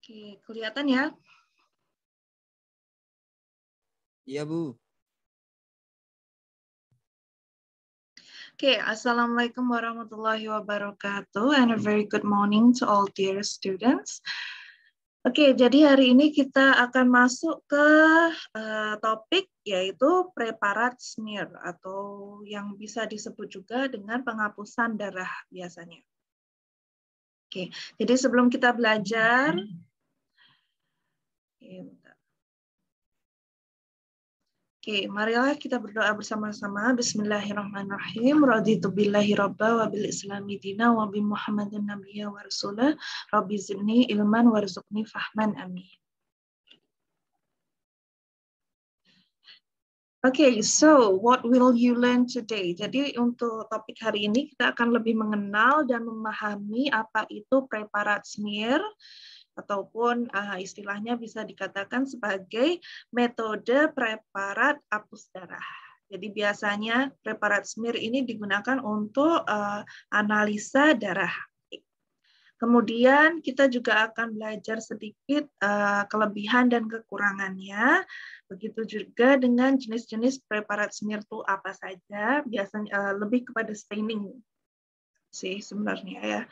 Oke, kelihatan ya? Iya, Bu. Oke, Assalamualaikum warahmatullahi wabarakatuh, and a very good morning to all dear students. Oke, jadi hari ini kita akan masuk ke topik yaitu preparat smear atau yang bisa disebut juga dengan penghapusan darah biasanya. Oke, jadi sebelum kita belajar, Oke, marilah kita berdoa bersama-sama. Bismillahirrahmanirrahim. Raditu billahi rabba wa bil islami dina wa bi Muhammadin nabiyya wa rasulah. Rabbi zidni ilman warzuqni fahman. Amin. Okay, so what will you learn today? Jadi untuk topik hari ini kita akan lebih mengenal dan memahami apa itu preparat smear, ataupun istilahnya bisa dikatakan sebagai metode preparat hapus darah. Jadi biasanya preparat smear ini digunakan untuk analisa darah. Kemudian kita juga akan belajar sedikit kelebihan dan kekurangannya. Begitu juga dengan jenis-jenis preparat smear itu apa saja. Biasanya lebih kepada staining sih sebenarnya ya.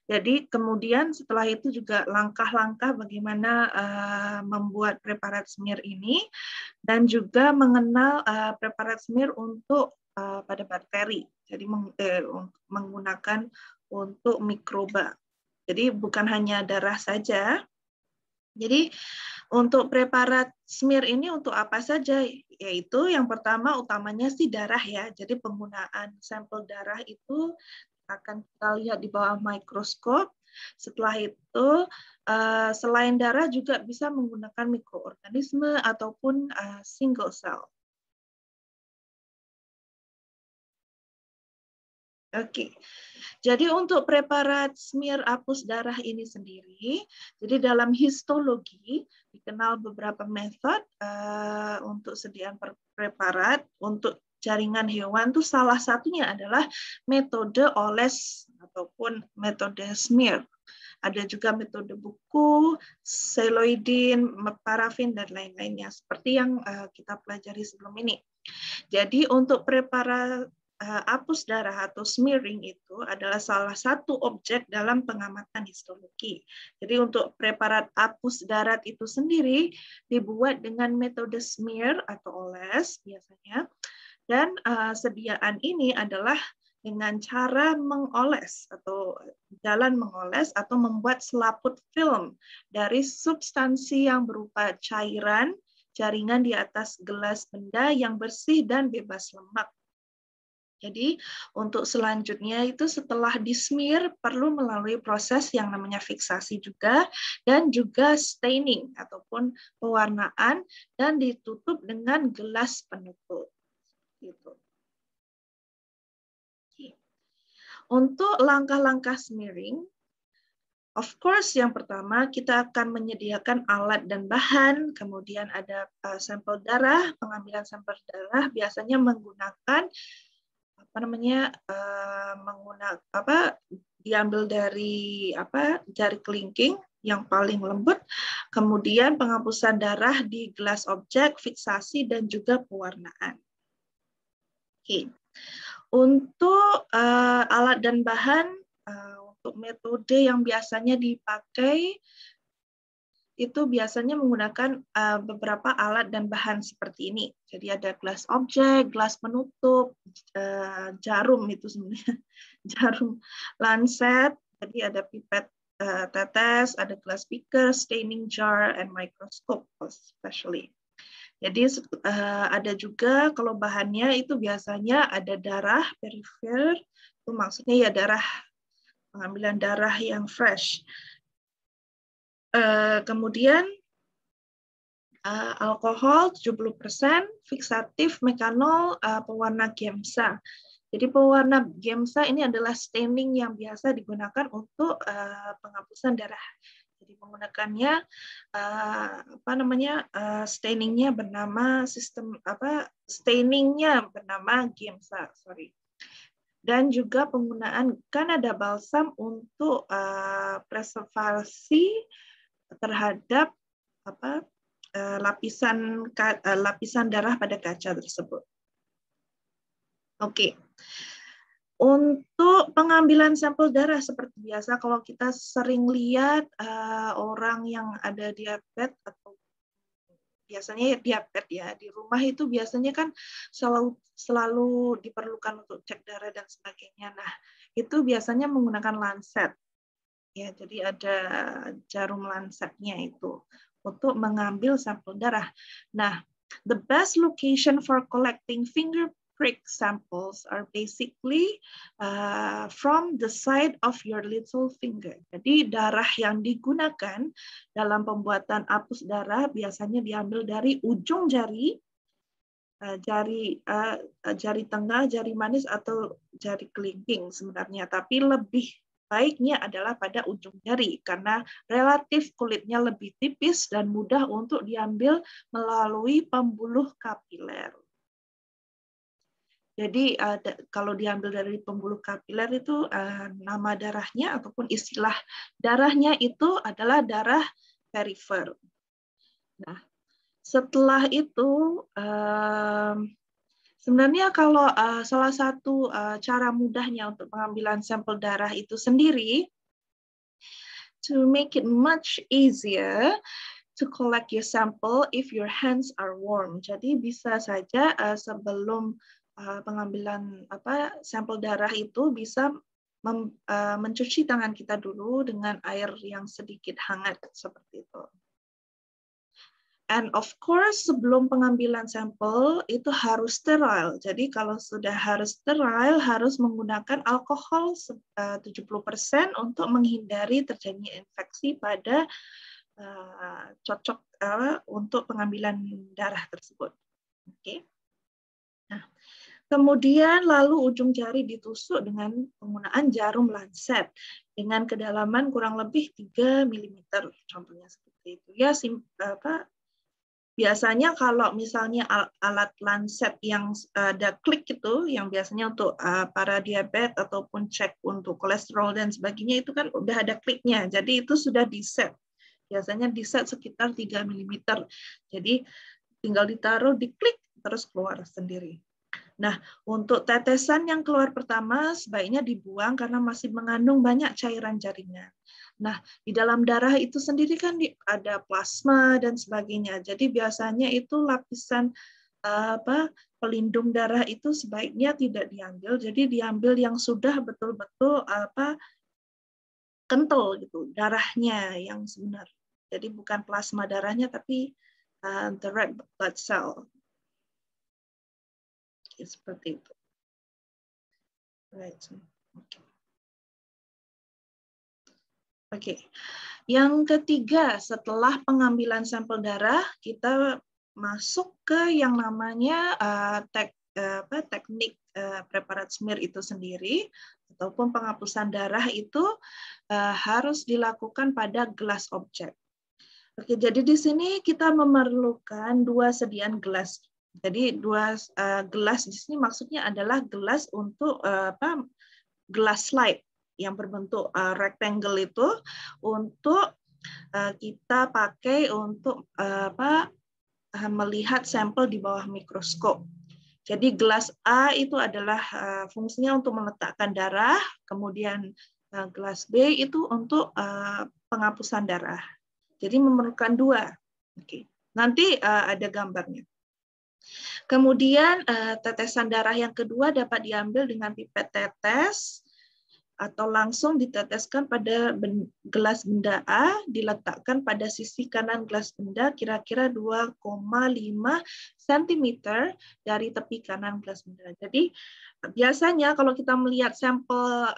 Jadi kemudian setelah itu juga langkah-langkah bagaimana membuat preparat smear ini dan juga mengenal preparat smear untuk pada bakteri. Jadi menggunakan untuk mikroba. Jadi bukan hanya darah saja. Jadi untuk preparat smear ini untuk apa saja? Yaitu yang pertama utamanya sih darah ya. Jadi penggunaan sampel darah itu akan kita lihat di bawah mikroskop. Setelah itu, selain darah juga bisa menggunakan mikroorganisme ataupun single cell. Oke, jadi untuk preparat smear hapus darah ini sendiri, jadi dalam histologi dikenal beberapa metode untuk sediaan preparat untuk jaringan hewan tuh salah satunya adalah metode oles ataupun metode smear. Ada juga metode buku, seloidin, parafin, dan lain-lainnya seperti yang kita pelajari sebelum ini. Jadi untuk preparat hapus darah atau smearing itu adalah salah satu objek dalam pengamatan histologi. Jadi untuk preparat hapus darah itu sendiri dibuat dengan metode smear atau oles biasanya. Dan sediaan ini adalah dengan cara mengoles atau jalan mengoles atau membuat selaput film dari substansi yang berupa cairan jaringan di atas gelas benda yang bersih dan bebas lemak. Jadi untuk selanjutnya itu setelah di-smear perlu melalui proses yang namanya fiksasi juga dan juga staining ataupun pewarnaan dan ditutup dengan gelas penutup. Gitu. Untuk langkah-langkah smearing, of course yang pertama kita akan menyediakan alat dan bahan, kemudian ada sampel darah, pengambilan sampel darah biasanya menggunakan diambil dari jari kelingking yang paling lembut, kemudian penghapusan darah di gelas objek, fiksasi dan juga pewarnaan. Oke. Untuk alat dan bahan, untuk metode yang biasanya dipakai itu biasanya menggunakan beberapa alat dan bahan seperti ini. Jadi ada gelas objek, gelas penutup, jarum itu sebenarnya, jarum lancet, jadi ada pipet tetes, ada gelas beaker, staining jar, and microscope especially. Jadi ada juga kalau bahannya itu biasanya ada darah perifer, itu maksudnya ya darah, pengambilan darah yang fresh. Kemudian alkohol 70%, fiksatif, mekanol, pewarna Gemsa. Jadi pewarna Gemsa ini adalah staining yang biasa digunakan untuk penghapusan darah. Jadi menggunakannya stainingnya bernama stainingnya bernama Gemsa, sorry. Dan juga penggunaan Canada Balsam untuk preservasi terhadap lapisan darah pada kaca tersebut. Oke. Untuk pengambilan sampel darah seperti biasa, kalau kita sering lihat orang yang ada diabetes atau biasanya diabetes ya di rumah itu biasanya kan selalu diperlukan untuk cek darah dan sebagainya. Nah, itu biasanya menggunakan lancet. Ya, jadi ada jarum lancetnya itu untuk mengambil sampel darah. Nah, the best location for collecting finger prick samples are basically from the side of your little finger. Jadi darah yang digunakan dalam pembuatan apus darah biasanya diambil dari ujung jari, jari tengah, jari manis atau jari kelingking sebenarnya. Tapi lebih baiknya adalah pada ujung jari karena relatif kulitnya lebih tipis dan mudah untuk diambil melalui pembuluh kapiler. Jadi kalau diambil dari pembuluh kapiler itu nama darahnya ataupun istilah darahnya itu adalah darah perifer. Nah, setelah itu sebenarnya kalau salah satu cara mudahnya untuk pengambilan sampel darah itu sendiri, to make it much easier to collect your sample if your hands are warm. Jadi bisa saja sebelum pengambilan sampel darah itu bisa mencuci tangan kita dulu dengan air yang sedikit hangat seperti itu. And of course, sebelum pengambilan sampel itu harus sterile. Jadi kalau sudah harus sterile, harus menggunakan alkohol 70% untuk menghindari terjadinya infeksi pada cocok untuk pengambilan darah tersebut. Oke. Nah, kemudian lalu ujung jari ditusuk dengan penggunaan jarum lancet dengan kedalaman kurang lebih 3 mm. Contohnya seperti itu. Ya, biasanya kalau misalnya alat lancet yang ada klik itu, yang biasanya untuk para diabetes ataupun cek untuk kolesterol dan sebagainya itu kan udah ada kliknya. Jadi itu sudah di-set. Biasanya di-set sekitar 3 mm. Jadi tinggal ditaruh, diklik, terus keluar sendiri. Nah, untuk tetesan yang keluar pertama sebaiknya dibuang karena masih mengandung banyak cairan jaringan. Nah, di dalam darah itu sendiri kan ada plasma dan sebagainya. Jadi biasanya itu lapisan pelindung darah itu sebaiknya tidak diambil. Jadi diambil yang sudah betul-betul kental gitu, darahnya yang sebenar. Jadi bukan plasma darahnya tapi the red blood cell. Seperti itu. Right. Oke. Yang ketiga, setelah pengambilan sampel darah, kita masuk ke yang namanya teknik preparat smear itu sendiri, ataupun penghapusan darah itu harus dilakukan pada gelas objek. Oke, jadi di sini kita memerlukan 2 sediaan gelas. Jadi 2 gelas di sini maksudnya adalah gelas untuk gelas slide yang berbentuk rectangle itu untuk kita pakai untuk melihat sampel di bawah mikroskop. Jadi gelas A itu adalah fungsinya untuk meletakkan darah, kemudian gelas B itu untuk penghapusan darah. Jadi memerlukan 2. Oke. Nanti ada gambarnya. Kemudian tetesan darah yang kedua dapat diambil dengan pipet tetes atau langsung diteteskan pada gelas benda A, diletakkan pada sisi kanan gelas benda kira-kira 2,5 cm dari tepi kanan gelas benda. Jadi biasanya kalau kita melihat sampel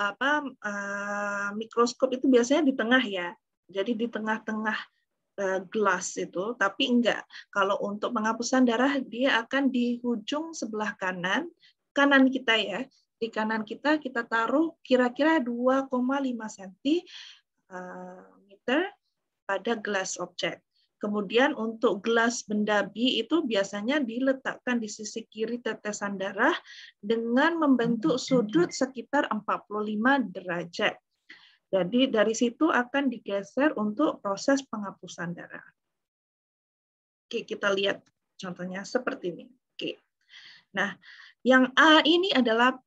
mikroskop itu biasanya di tengah ya. Jadi di tengah-tengah gelas itu, tapi enggak. Kalau untuk penghapusan darah dia akan di ujung sebelah kanan kita ya. Di kanan kita taruh kira-kira 2,5 cm pada gelas objek. Kemudian untuk gelas benda B itu biasanya diletakkan di sisi kiri tetesan darah dengan membentuk sudut sekitar 45 derajat. Jadi dari situ akan digeser untuk proses penghapusan darah. Oke, kita lihat contohnya seperti ini. Oke. Nah, yang A ini adalah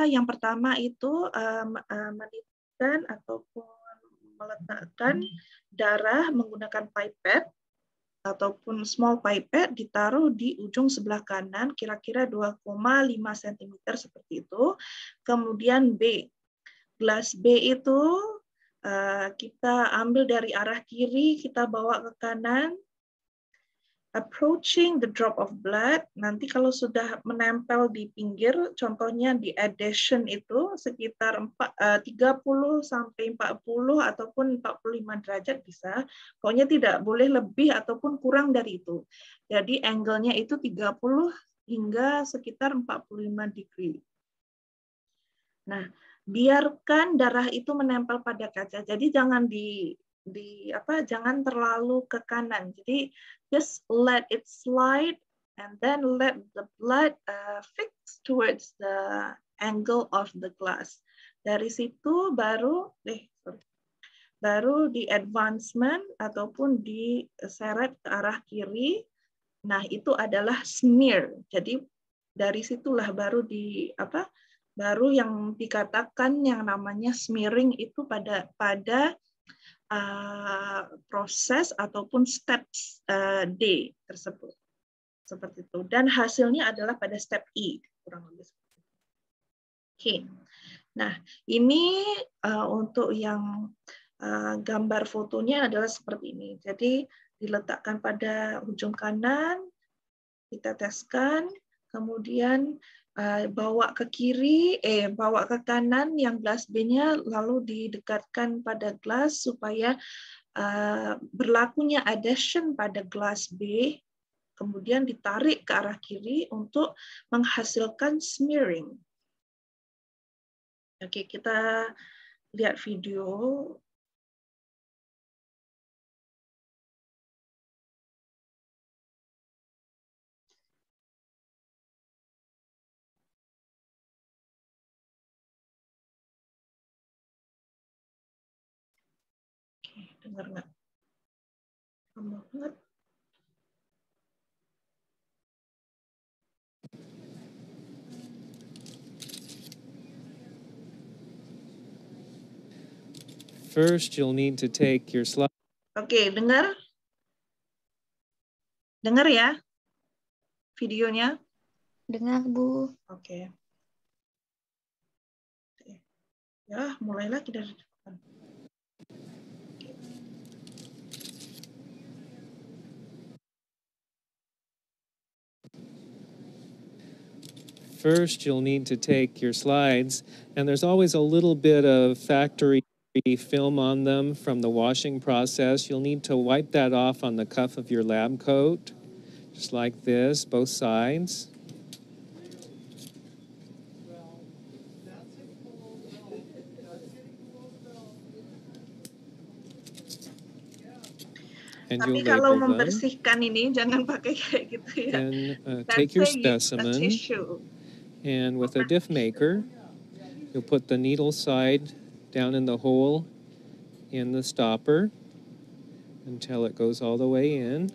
yang pertama itu menitikan ataupun meletakkan darah menggunakan pipette ataupun small pipette ditaruh di ujung sebelah kanan kira-kira 2,5 cm seperti itu. Kemudian B. Gelas B itu kita ambil dari arah kiri, kita bawa ke kanan, approaching the drop of blood. Nanti kalau sudah menempel di pinggir, contohnya di adhesion itu sekitar 30 sampai 40 ataupun 45 derajat bisa. Pokoknya tidak boleh lebih ataupun kurang dari itu. Jadi angle-nya itu 30 hingga sekitar 45 degree. Nah, biarkan darah itu menempel pada kaca. Jadi jangan jangan terlalu ke kanan. Jadi just let it slide and then let the blood fix towards the angle of the glass. Dari situ baru di advancement ataupun diseret ke arah kiri. Nah, itu adalah smear. Jadi dari situlah baru baru yang dikatakan yang namanya smearing itu pada proses ataupun steps D tersebut. Seperti itu. Dan hasilnya adalah pada step E. Kurang lebih seperti itu. Oke. Nah, ini untuk yang gambar fotonya adalah seperti ini. Jadi diletakkan pada ujung kanan, diteteskan, kemudian bawa ke kiri, bawa ke kanan yang gelas B-nya, lalu didekatkan pada gelas supaya berlakunya adhesion pada gelas B, kemudian ditarik ke arah kiri untuk menghasilkan smearing. Oke, kita lihat video. Dengar nggak? Banget. First, you'll need to take your slide. Oke, dengar? Dengar ya videonya? Dengar, Bu. Oke. Ya, mulai lagi dari depan. First, you'll need to take your slides, and there's always a little bit of factory film on them from the washing process. You'll need to wipe that off on the cuff of your lab coat, just like this, both sides. And Tapi you'll kalau label them. membersihkan ini jangan pakai kayak gitu ya. Then take your specimen, and with a diff maker, you'll put the needle side down in the hole in the stopper until it goes all the way in.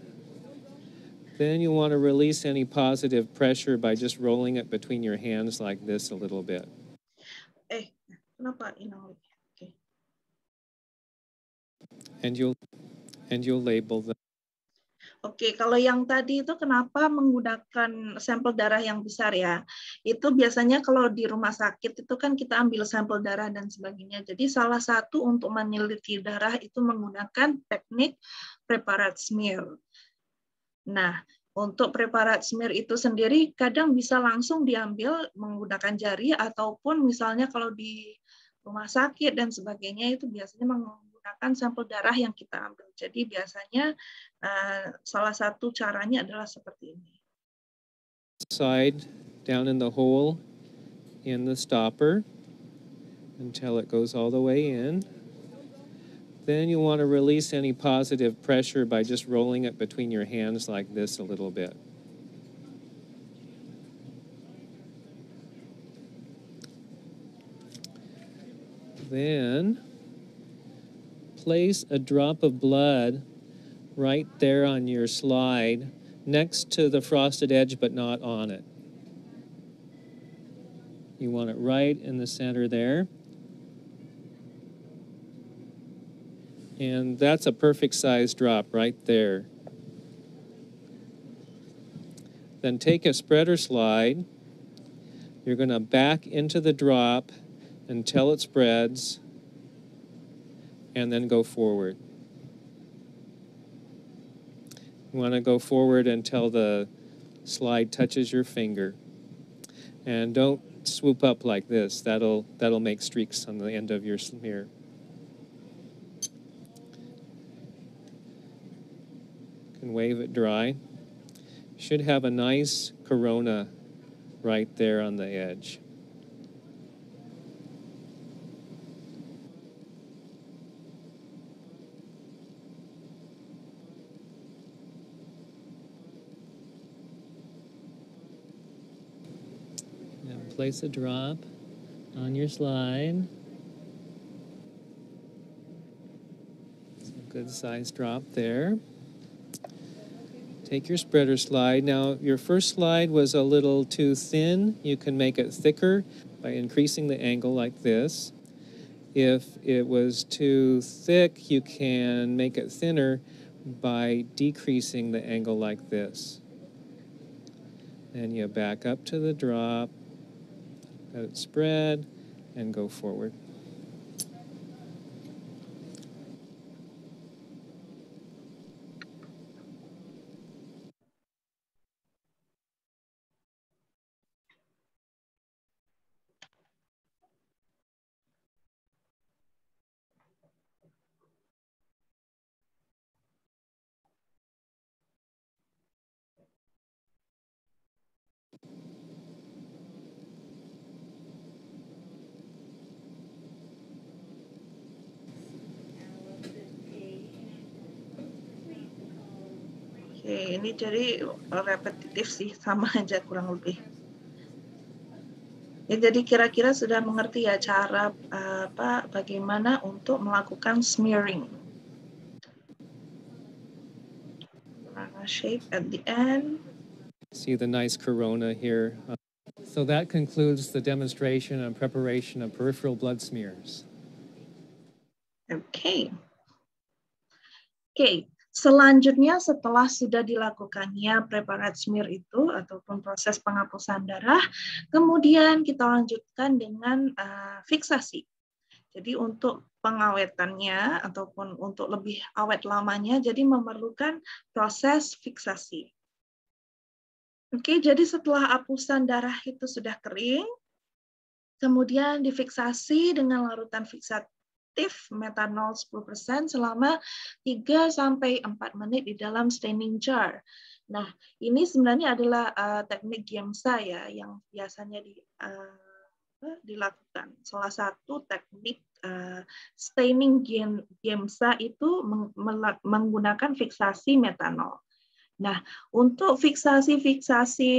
Then you want to release any positive pressure by just rolling it between your hands like this a little bit. Kenapa ini? Okay. And you'll label them. Oke, kalau yang tadi itu kenapa menggunakan sampel darah yang besar ya? Itu biasanya kalau di rumah sakit itu kan kita ambil sampel darah dan sebagainya. Jadi salah satu untuk meneliti darah itu menggunakan teknik preparat smear. Nah, untuk preparat smear itu sendiri kadang bisa langsung diambil menggunakan jari ataupun misalnya kalau di rumah sakit dan sebagainya itu biasanya menggunakan sampel darah yang kita ambil. Jadi biasanya salah satu caranya adalah seperti ini. Side down in the hole in the stopper until it goes all the way in. Then you want to release any positive pressure by just rolling it between your hands like this a little bit. Then place a drop of blood right there on your slide next to the frosted edge, but not on it. You want it right in the center there. And that's a perfect size drop right there. Then take a spreader slide. You're going to back into the drop until it spreads, and then go forward. You want to go forward until the slide touches your finger. And don't swoop up like this. That'll make streaks on the end of your smear. You can wave it dry. Should have a nice corona right there on the edge. Now place a drop on your slide. It's a good size drop there. Take your spreader slide. Now, your first slide was a little too thin. You can make it thicker by increasing the angle like this. If it was too thick, you can make it thinner by decreasing the angle like this. And you back up to the drop, let it spread, and go forward. Oke, ini jadi repetitif sih, sama aja kurang lebih. Ya, jadi kira-kira sudah mengerti ya cara bagaimana untuk melakukan smearing. Shape at the end. See the nice corona here. So that concludes the demonstration and preparation of peripheral blood smears. Oke. Selanjutnya setelah sudah dilakukannya preparat smear itu ataupun proses penghapusan darah, kemudian kita lanjutkan dengan fiksasi. Jadi untuk pengawetannya ataupun untuk lebih awet lamanya, jadi memerlukan proses fiksasi. Oke, jadi setelah hapusan darah itu sudah kering, kemudian difiksasi dengan larutan fiksatif metanol 10% selama 3-4 menit di dalam staining jar. Nah, ini sebenarnya adalah teknik Giemsa ya, yang biasanya dilakukan. Salah satu teknik staining Giemsa itu menggunakan fiksasi metanol. Nah, untuk fiksasi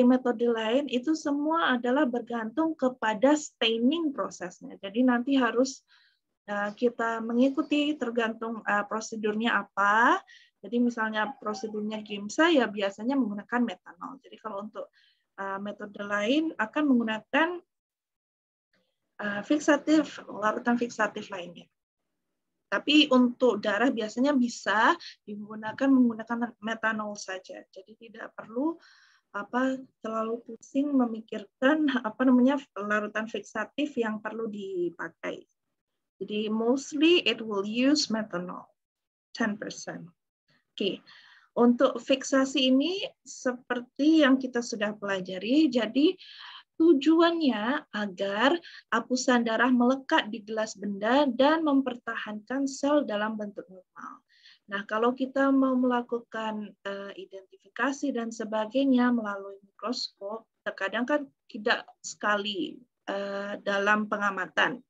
metode lain itu semua adalah bergantung kepada staining prosesnya. Jadi nanti harus kita mengikuti tergantung prosedurnya apa. Jadi misalnya prosedurnya Giemsa ya biasanya menggunakan metanol. Jadi kalau untuk metode lain akan menggunakan larutan fiksatif lainnya. Tapi untuk darah biasanya bisa menggunakan metanol saja. Jadi tidak perlu terlalu pusing memikirkan larutan fiksatif yang perlu dipakai. Jadi mostly it will use methanol 10%. Oke. Untuk fiksasi ini seperti yang kita sudah pelajari, jadi tujuannya agar hapusan darah melekat di gelas benda dan mempertahankan sel dalam bentuk normal. Nah, kalau kita mau melakukan identifikasi dan sebagainya melalui mikroskop, terkadang kan tidak sekali dalam pengamatan.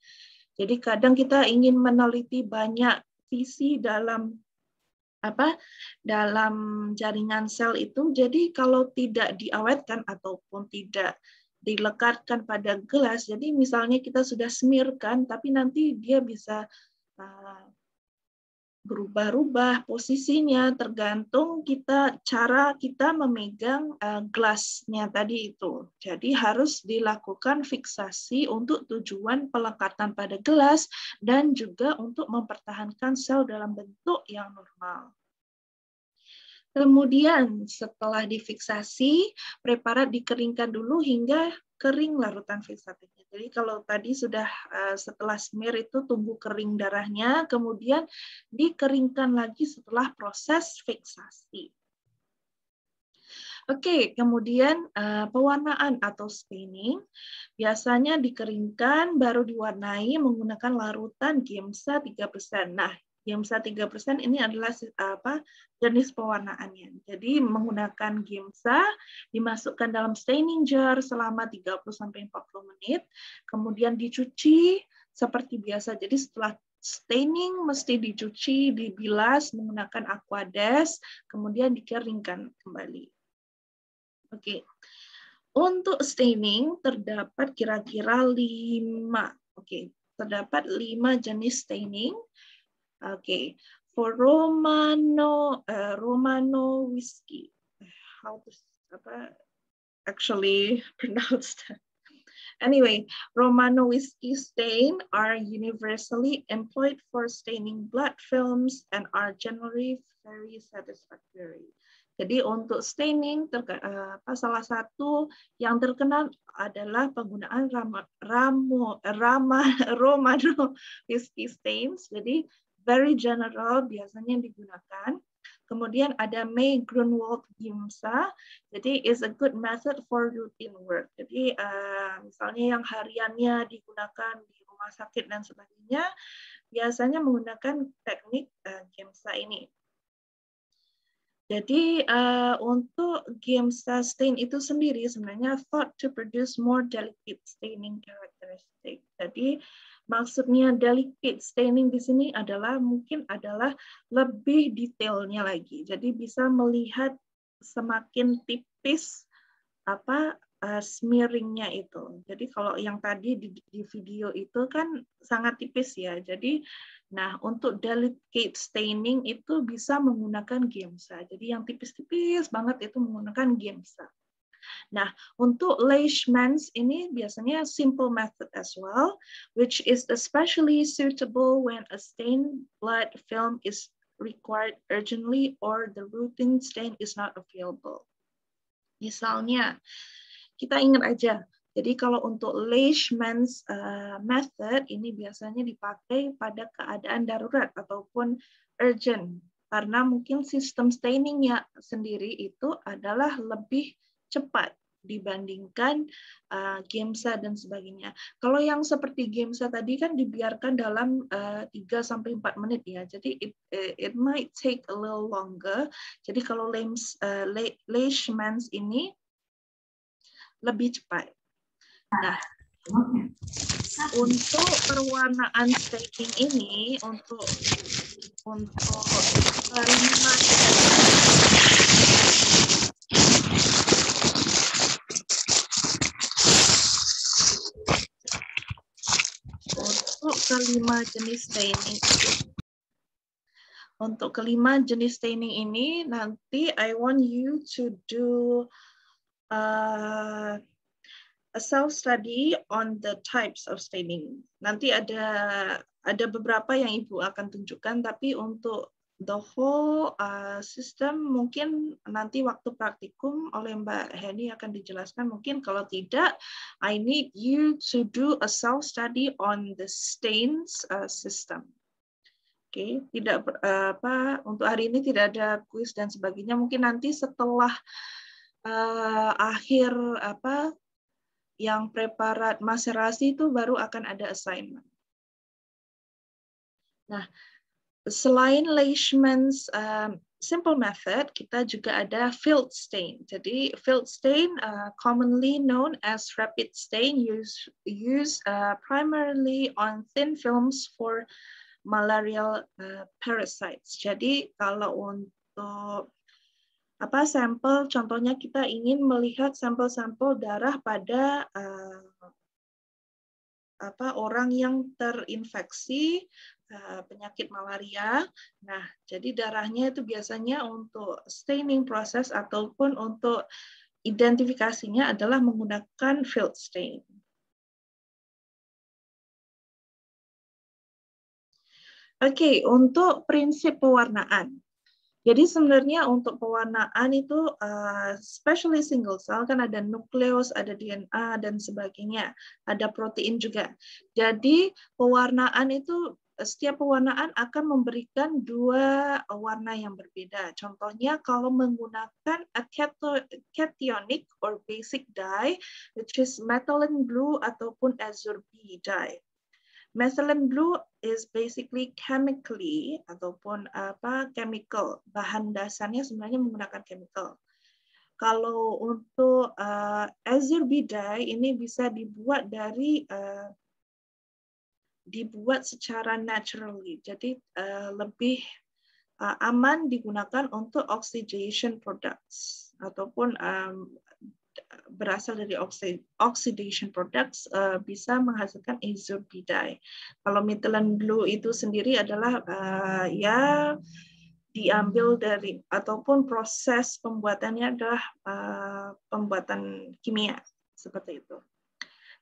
Jadi kadang kita ingin meneliti banyak sisi dalam jaringan sel itu. Jadi kalau tidak diawetkan ataupun tidak dilekatkan pada gelas, jadi misalnya kita sudah smearkan, tapi nanti dia bisa berubah-ubah posisinya tergantung cara kita memegang gelasnya tadi itu. Jadi harus dilakukan fiksasi untuk tujuan pelekatan pada gelas dan juga untuk mempertahankan sel dalam bentuk yang normal. Kemudian setelah difiksasi, preparat dikeringkan dulu hingga kering larutan fiksatifnya. Jadi kalau tadi sudah setelah smear itu tumbuh kering darahnya, kemudian dikeringkan lagi setelah proses fiksasi. Oke, kemudian pewarnaan atau staining biasanya dikeringkan baru diwarnai menggunakan larutan Giemsa 3%. Nah, Giemsa 3% ini adalah jenis pewarnaannya. Jadi menggunakan Giemsa dimasukkan dalam staining jar selama 30-40 menit, kemudian dicuci seperti biasa. Jadi setelah staining mesti dicuci, dibilas menggunakan Aquades, kemudian dikeringkan kembali. Oke. Untuk staining terdapat kira-kira 5. Oke, terdapat 5 jenis staining. Okay, for Romano whiskey, how to actually pronounce that? Anyway, Romano whiskey stain are universally employed for staining blood films and are generally very satisfactory. Jadi untuk staining, salah satu yang terkenal adalah penggunaan Romano whiskey stains. Jadi very general biasanya digunakan. Kemudian ada May Grunwald Giemsa. Jadi is a good method for routine work. Jadi misalnya yang hariannya digunakan di rumah sakit dan sebagainya, biasanya menggunakan teknik Giemsa ini. Jadi untuk Giemsa stain itu sendiri sebenarnya thought to produce more delicate staining characteristic. Jadi maksudnya delicate staining di sini adalah lebih detailnya lagi. Jadi bisa melihat semakin tipis smearingnya itu. Jadi kalau yang tadi di video itu kan sangat tipis ya. Jadi untuk delicate staining itu bisa menggunakan Giemsa. Jadi yang tipis-tipis banget itu menggunakan Giemsa. Nah, untuk Leishmans ini biasanya simple method as well, which is especially suitable when a stained blood film is required urgently or the routine stain is not available. Misalnya, kita ingat aja, jadi kalau untuk Leishmans method ini biasanya dipakai pada keadaan darurat ataupun urgent, karena mungkin sistem stainingnya sendiri itu adalah lebih cepat dibandingkan Giemsa dan sebagainya. Kalau yang seperti Giemsa tadi kan dibiarkan dalam 3-4 menit ya. Jadi it might take a little longer. Jadi kalau Leishmans ini lebih cepat. Nah, untuk perwarnaan staining ini untuk kelima jenis staining. Untuk kelima jenis staining ini nanti I want you to do a self study on the types of staining. Nanti ada beberapa yang Ibu akan tunjukkan, tapi untuk the whole system mungkin nanti waktu praktikum oleh Mbak Heni akan dijelaskan. Mungkin kalau tidak, I need you to do a self study on the stains system. Oke, tidak untuk hari ini tidak ada kuis dan sebagainya. Mungkin nanti setelah akhir yang preparat maserasi itu baru akan ada assignment. Nah, selain Leishman's simple method, kita juga ada field stain. Jadi field stain commonly known as rapid stain used primarily on thin films for malarial parasites. Jadi kalau untuk sampel, contohnya kita ingin melihat sampel-sampel darah pada orang yang terinfeksi penyakit malaria. Nah, jadi darahnya itu biasanya untuk staining proses ataupun untuk identifikasinya adalah menggunakan field stain. Oke, untuk prinsip pewarnaan. Jadi sebenarnya untuk pewarnaan itu especially single cell kan ada nukleus, ada DNA dan sebagainya, ada protein juga. Jadi pewarnaan itu setiap pewarnaan akan memberikan dua warna yang berbeda. Contohnya kalau menggunakan a cationic or basic dye, which is methylene blue ataupun azure B dye. Methylene blue is basically chemically ataupun chemical, bahan dasarnya sebenarnya menggunakan chemical. Kalau untuk azure B dye ini bisa dibuat dari dibuat secara naturally, jadi lebih aman digunakan untuk oxidation products ataupun berasal dari oxidation products bisa menghasilkan azure B dye. Kalau methylene blue itu sendiri adalah ya diambil dari ataupun proses pembuatannya adalah pembuatan kimia seperti itu.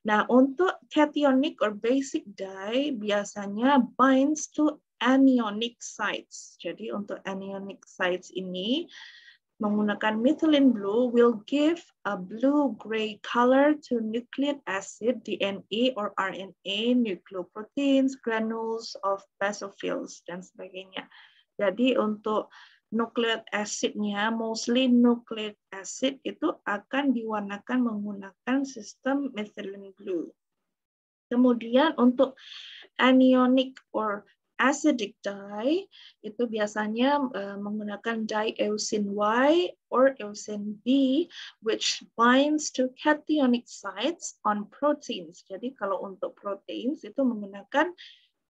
Nah, untuk cationic or basic dye biasanya binds to anionic sites. Jadi untuk anionic sites ini menggunakan methylene blue will give a blue-gray color to nucleic acid, DNA or RNA, nucleoproteins, granules of basophils, dan sebagainya. Jadi untuk nucleic acid-nya, mostly nucleic acid itu akan diwarnakan menggunakan sistem methylene blue. Kemudian untuk anionic or acidic dye itu biasanya menggunakan dye eosin Y or eosin B, which binds to cationic sites on proteins. Jadi kalau untuk proteins itu menggunakan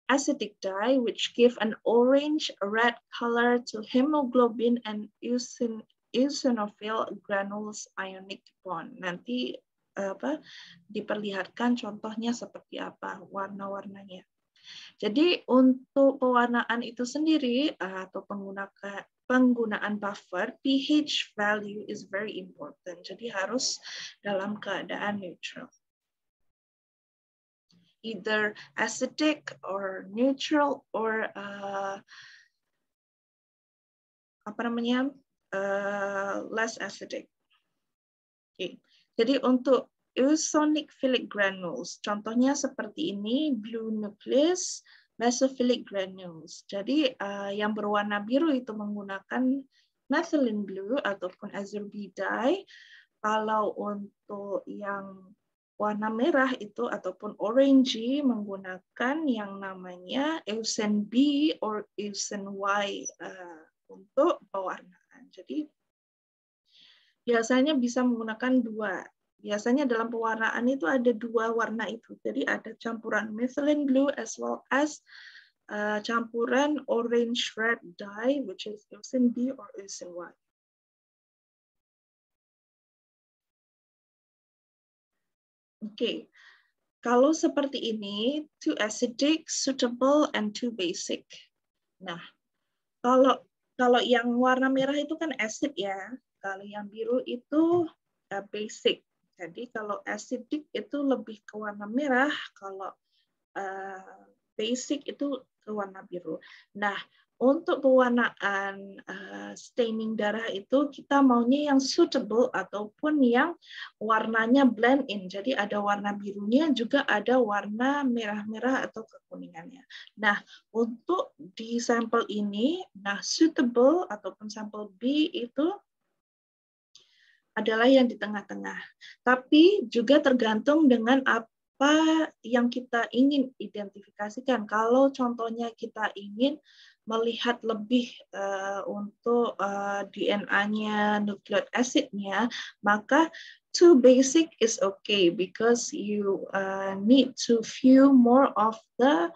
acidic dye, which give an orange-red color to hemoglobin and eosinophil granules ionic bond. Nanti diperlihatkan contohnya seperti apa warna-warnanya. Jadi untuk pewarnaan itu sendiri atau penggunaan buffer, pH value is very important. Jadi harus dalam keadaan neutral. Either acidic or neutral or less acidic. Okay. Jadi untuk eosinophilic granules, contohnya seperti ini, blue nucleus, basophilic granules. Jadi yang berwarna biru itu menggunakan methylene blue ataupun azure B dye. Kalau untuk yang warna merah itu ataupun orangey menggunakan yang namanya eosin B or eosin Y untuk pewarnaan. Jadi biasanya bisa menggunakan dua. Biasanya dalam pewarnaan itu ada dua warna itu. Jadi ada campuran methylene blue as well as campuran orange red dye, which is eosin B or eosin Y. Oke, kalau seperti ini, too acidic, suitable, and too basic. Nah, kalau yang warna merah itu kan acid ya. Kalau yang biru itu basic. Jadi kalau acidic itu lebih ke warna merah, kalau basic itu ke warna biru. Nah, untuk pewarnaan staining darah itu kita maunya yang suitable ataupun yang warnanya blend in. Jadi ada warna birunya juga ada warna merah-merah atau kekuningannya. Nah, untuk di sampel ini, nah suitable ataupun sampel B itu adalah yang di tengah-tengah. Tapi juga tergantung dengan apa yang kita ingin identifikasikan. Kalau contohnya kita ingin melihat lebih untuk DNA-nya, nucleic acid-nya, maka too basic is okay because you need to view more of the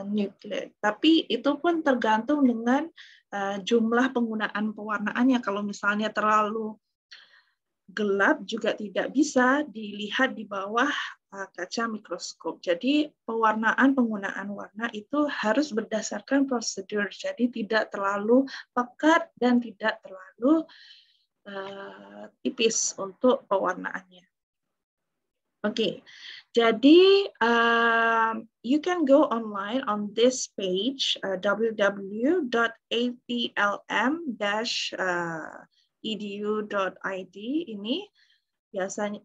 nucleic. Tapi itu pun tergantung dengan jumlah penggunaan pewarnaannya. Kalau misalnya terlalu gelap juga tidak bisa dilihat di bawah kaca mikroskop. Jadi penggunaan warna itu harus berdasarkan prosedur. Jadi tidak terlalu pekat dan tidak terlalu tipis untuk pewarnaannya. Oke, jadi you can go online on this page www.atlm-edu.id ini biasanya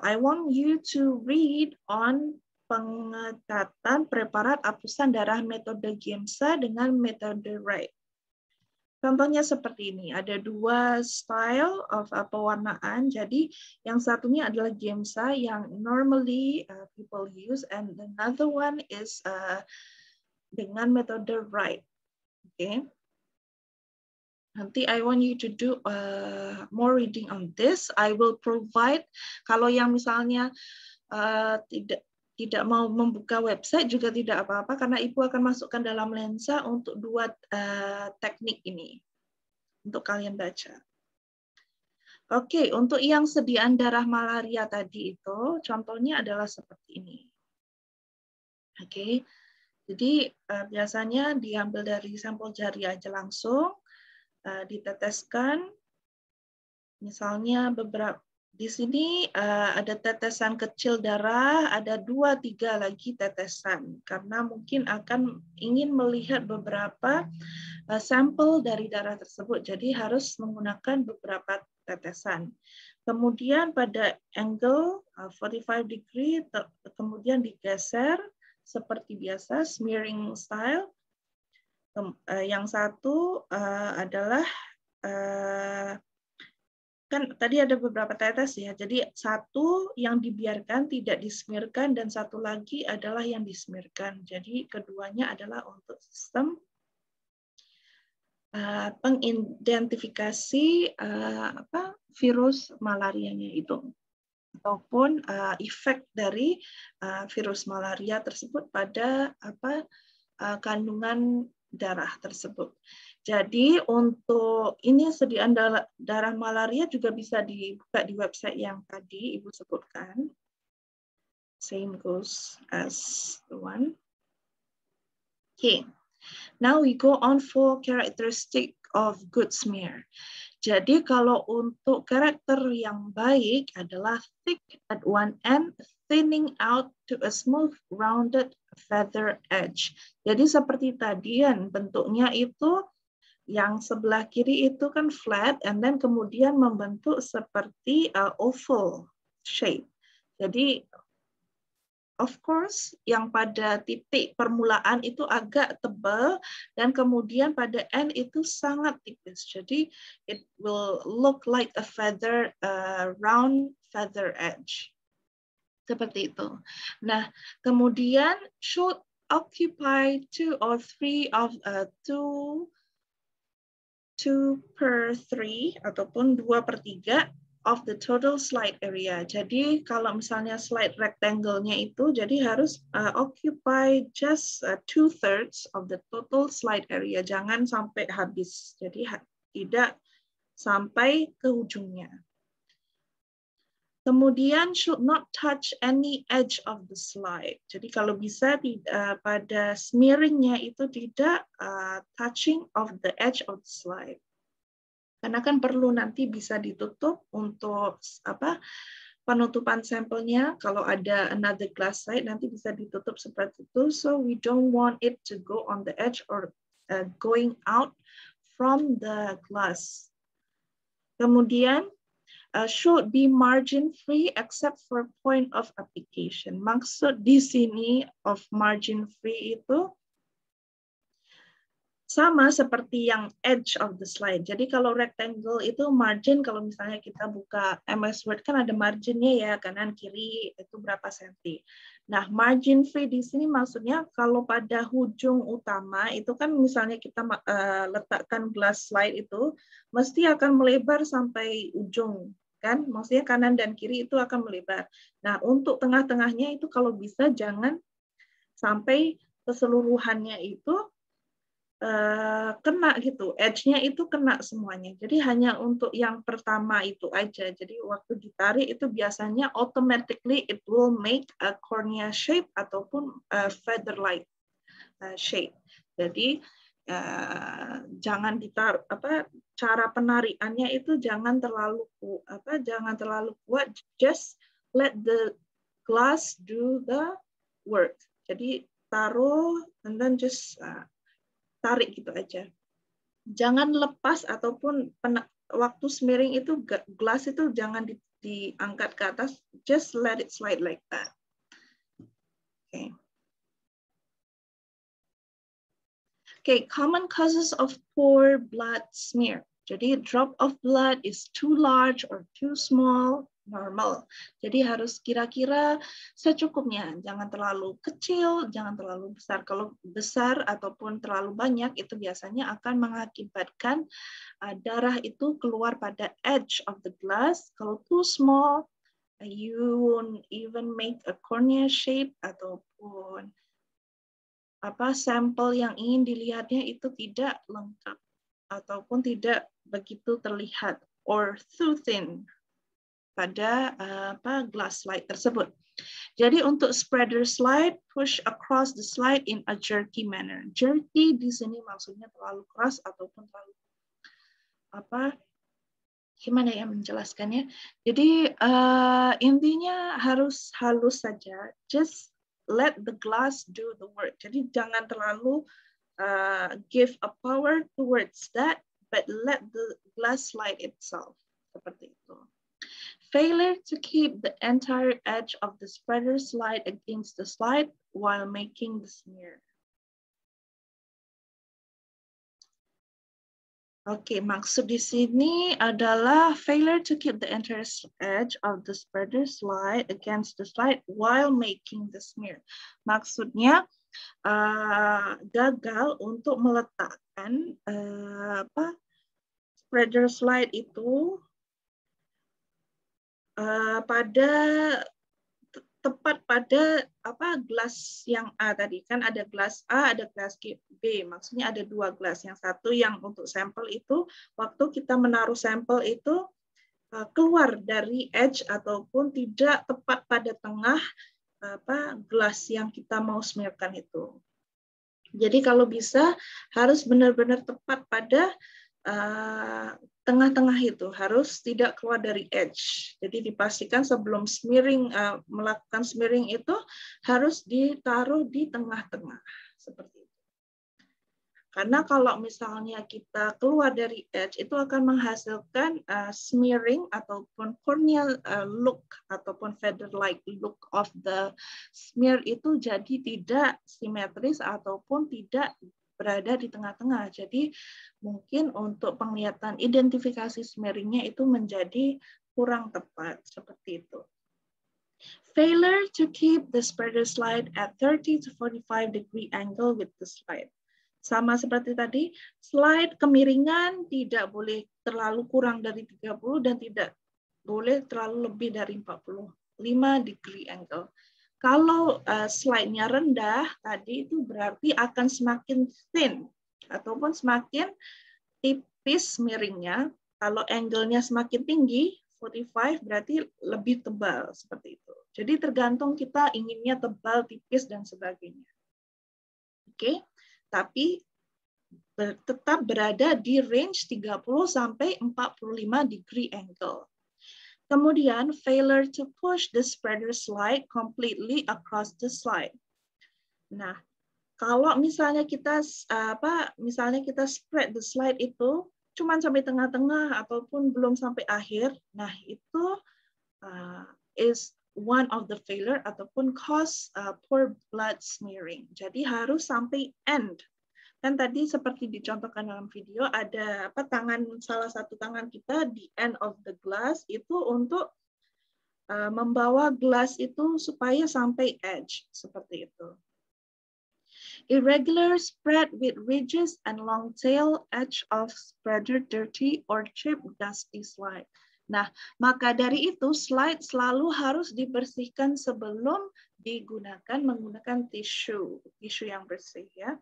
I want you to read on pengetatan preparat hapusan darah metode GIMSA dengan metode Wright. Contohnya seperti ini, ada dua style of pewarnaan. Jadi yang satunya adalah GIMSA yang normally people use, and another one is dengan metode Wright. Okay. Nanti I want you to do more reading on this. I will provide, kalau yang misalnya tidak mau membuka website juga tidak apa-apa, karena Ibu akan masukkan dalam lensa untuk dua teknik ini untuk kalian baca. Oke, untuk yang sediaan darah malaria tadi itu contohnya adalah seperti ini. Oke, jadi biasanya diambil dari sampel jari aja langsung, diteteskan, misalnya beberapa. Di sini ada tetesan kecil darah, ada 2-3 lagi tetesan, karena mungkin akan ingin melihat beberapa sampel dari darah tersebut, jadi harus menggunakan beberapa tetesan. Kemudian pada angle 45 degree, kemudian digeser seperti biasa, smearing style. Yang satu adalah kan tadi ada beberapa tetes ya, jadi satu yang dibiarkan tidak dismirkan dan satu lagi adalah yang dismirkan. Jadi keduanya adalah untuk sistem pengidentifikasi virus malarianya itu, ataupun efek dari virus malaria tersebut pada kandungan darah tersebut. Jadi untuk ini sediaan darah malaria juga bisa dibuka di website yang tadi Ibu sebutkan. Same goes as the one. Okay. Now we go on for characteristic of good smear. Jadi kalau untuk karakter yang baik adalah thick at one end, thinning out to a smooth, rounded feather edge. Jadi seperti tadi kan bentuknya itu yang sebelah kiri itu kan flat, and then kemudian membentuk seperti oval shape. Jadi, of course, yang pada titik permulaan itu agak tebal, dan kemudian pada end itu sangat tipis. Jadi, it will look like a feather, round feather edge. Seperti itu. Nah, kemudian should occupy 2 or 3 of 2/3 ataupun 2/3 of the total slide area. Jadi kalau misalnya slide rectangle-nya itu jadi harus occupy just 2/3 of the total slide area. Jangan sampai habis. Jadi tidak sampai ke ujungnya. Kemudian should not touch any edge of the slide. Jadi kalau bisa pada smearingnya itu tidak touching of the edge of the slide. Karena kan perlu nanti bisa ditutup untuk penutupan sampelnya. Kalau ada another glass slide nanti bisa ditutup seperti itu. So we don't want it to go on the edge or going out from the glass. Kemudian should be margin free except for point of application. Maksud di sini of margin free itu sama seperti yang edge of the slide. Jadi kalau rectangle itu margin, kalau misalnya kita buka MS Word kan ada marginnya ya, kanan kiri itu berapa senti. Nah, margin free di sini maksudnya kalau pada ujung utama itu kan misalnya kita letakkan glass slide itu mesti akan melebar sampai ujung kan, maksudnya kanan dan kiri itu akan melebar. Nah, untuk tengah-tengahnya itu kalau bisa jangan sampai keseluruhannya itu kena gitu, edge-nya itu kena semuanya. Jadi hanya untuk yang pertama itu aja. Jadi waktu ditarik itu biasanya automatically it will make a cornea shape ataupun a feather-like shape. Jadi jangan ditaruh cara penarikannya itu jangan terlalu kuat, just let the glass do the work. Jadi taruh and then just tarik gitu aja. Jangan lepas ataupun waktu smearing itu gelas itu jangan diangkat ke atas, just let it slide like that. Okay. Okay, common causes of poor blood smear. Jadi drop of blood is too large or too small, normal. Jadi harus kira-kira secukupnya, jangan terlalu kecil, jangan terlalu besar. Kalau besar ataupun terlalu banyak itu biasanya akan mengakibatkan darah itu keluar pada edge of the glass. Kalau too small, you won't even make a cornea shape ataupun sampel yang ingin dilihatnya itu tidak lengkap ataupun tidak begitu terlihat or too thin pada glass slide tersebut. Jadi untuk spreader slide, push across the slide in a jerky manner. Jerky di sini maksudnya terlalu keras ataupun terlalu gimana ya menjelaskannya. Jadi intinya harus halus saja. Just let the glass do the work. Jadi jangan terlalu give a power towards that, but let the glass slide itself. Seperti itu. Failure to keep the entire edge of the spreader slide against the slide while making the smear. Oke, maksud di sini adalah failure to keep the entire edge of the spreader slide against the slide while making the smear. Maksudnya gagal untuk meletakkan spreader slide itu tepat pada gelas yang A tadi. Kan ada gelas A, ada gelas B. Maksudnya ada dua gelas. Yang satu yang untuk sampel itu, waktu kita menaruh sampel itu keluar dari edge ataupun tidak tepat pada tengah gelas yang kita mau smearkan itu. Jadi kalau bisa harus benar-benar tepat pada tengah-tengah itu, harus tidak keluar dari edge. Jadi dipastikan sebelum smearing, melakukan smearing itu harus ditaruh di tengah-tengah seperti itu. Karena kalau misalnya kita keluar dari edge itu akan menghasilkan smearing ataupun corneal look ataupun feather-like look of the smear itu jadi tidak simetris ataupun tidak berada di tengah-tengah. Jadi mungkin untuk penglihatan identifikasi smearingnya itu menjadi kurang tepat seperti itu. Failure to keep the spreader slide at 30 to 45 degree angle with the slide. Sama seperti tadi, slide kemiringan tidak boleh terlalu kurang dari 30 dan tidak boleh terlalu lebih dari 45 degree angle. Kalau slide-nya rendah, tadi itu berarti akan semakin thin ataupun semakin tipis miringnya. Kalau angle-nya semakin tinggi, 45 berarti lebih tebal seperti itu. Jadi tergantung kita inginnya tebal, tipis, dan sebagainya. Oke, tapi tetap berada di range 30 sampai 45 degree angle. Kemudian, failure to push the spreader slide completely across the slide. Nah, kalau misalnya kita spread the slide itu cuma sampai tengah-tengah ataupun belum sampai akhir, nah itu is one of the failure ataupun cause poor blood smearing. Jadi harus sampai end. Kan tadi seperti dicontohkan dalam video ada salah satu tangan kita di end of the glass itu untuk membawa gelas itu supaya sampai edge seperti itu. Irregular spread with ridges and long tail edge of spreader dirty or chipped dusty slide. Nah, maka dari itu slide selalu harus dibersihkan sebelum digunakan menggunakan tisu yang bersih ya.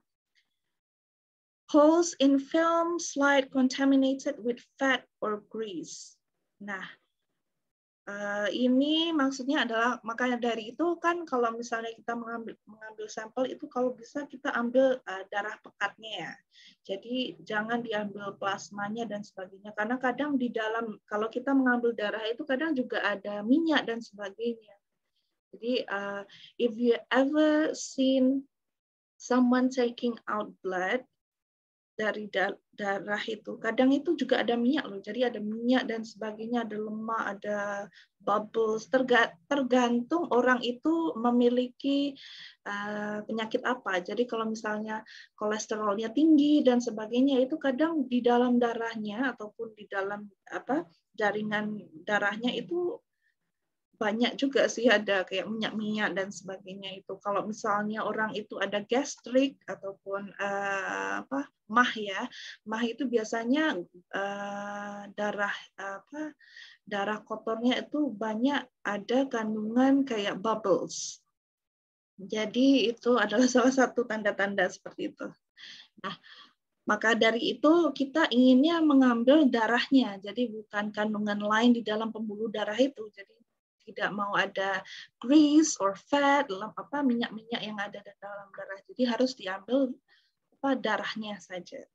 Holes in film slide contaminated with fat or grease. Nah, ini maksudnya adalah, makanya dari itu kan kalau misalnya kita mengambil sampel itu kalau bisa kita ambil darah pekatnya ya. Jadi jangan diambil plasmanya dan sebagainya, karena kadang di dalam kalau kita mengambil darah itu kadang juga ada minyak dan sebagainya. Jadi if you ever seen someone taking out blood dari darah itu, kadang itu juga ada minyak loh. Jadi ada minyak dan sebagainya, ada lemak, ada bubbles. Tergantung orang itu memiliki penyakit apa. Jadi kalau misalnya kolesterolnya tinggi dan sebagainya, itu kadang di dalam darahnya ataupun di dalam jaringan darahnya itu banyak juga sih ada kayak minyak-minyak dan sebagainya itu. Kalau misalnya orang itu ada gastrik ataupun mah ya, mah itu biasanya darah kotornya itu banyak ada kandungan kayak bubbles. Jadi itu adalah salah satu tanda-tanda seperti itu. Nah, maka dari itu kita inginnya mengambil darahnya, jadi bukan kandungan lain di dalam pembuluh darah itu. Jadi tidak mau ada grease or fat, minyak-minyak yang ada di dalam darah. Jadi harus diambil darahnya saja.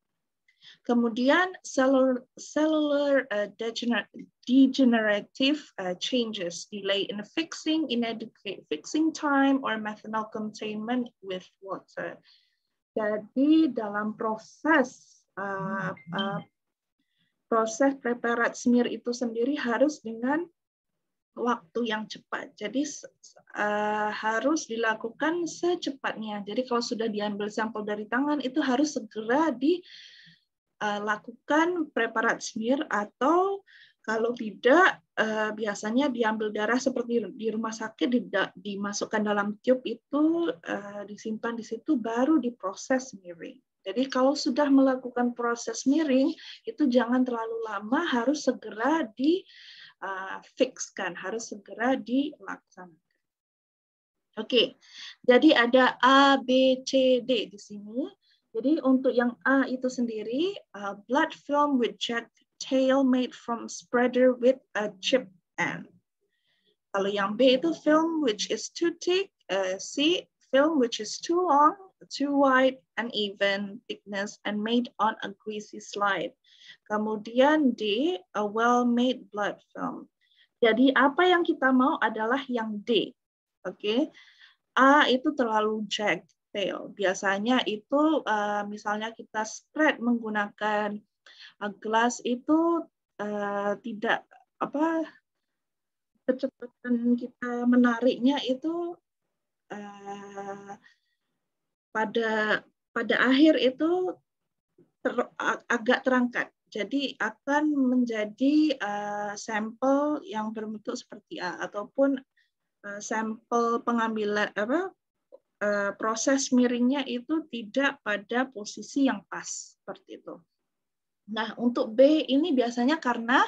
Kemudian cellular degenerative changes, delay in fixing, inadequate fixing time, or methanol containment with water. Jadi dalam proses preparat smear itu sendiri harus dengan waktu yang cepat. Jadi harus dilakukan secepatnya. Jadi kalau sudah diambil sampel dari tangan itu harus segera dilakukan preparat smear, atau kalau tidak biasanya diambil darah seperti di rumah sakit, dimasukkan dalam tube itu, disimpan di situ, baru diproses smearing. Jadi kalau sudah melakukan proses smearing itu jangan terlalu lama, harus segera fixkan, harus segera dilaksanakan. Oke, jadi ada A, B, C, D di sini. Jadi untuk yang A itu sendiri, blood film with jet tail made from spreader with a chip end. Kalau yang B itu film which is too thick, C, film which is too long, too wide, uneven thickness, and made on a greasy slide. Kemudian D, a well-made blood film. Jadi apa yang kita mau adalah yang D. Oke. A itu terlalu jagged tail. Biasanya itu misalnya kita spread menggunakan gelas itu tidak kecepatan kita menariknya itu pada akhir itu agak terangkat. Jadi akan menjadi sampel yang berbentuk seperti A, ataupun sampel pengambilan proses smearingnya itu tidak pada posisi yang pas seperti itu. Nah, untuk B ini biasanya karena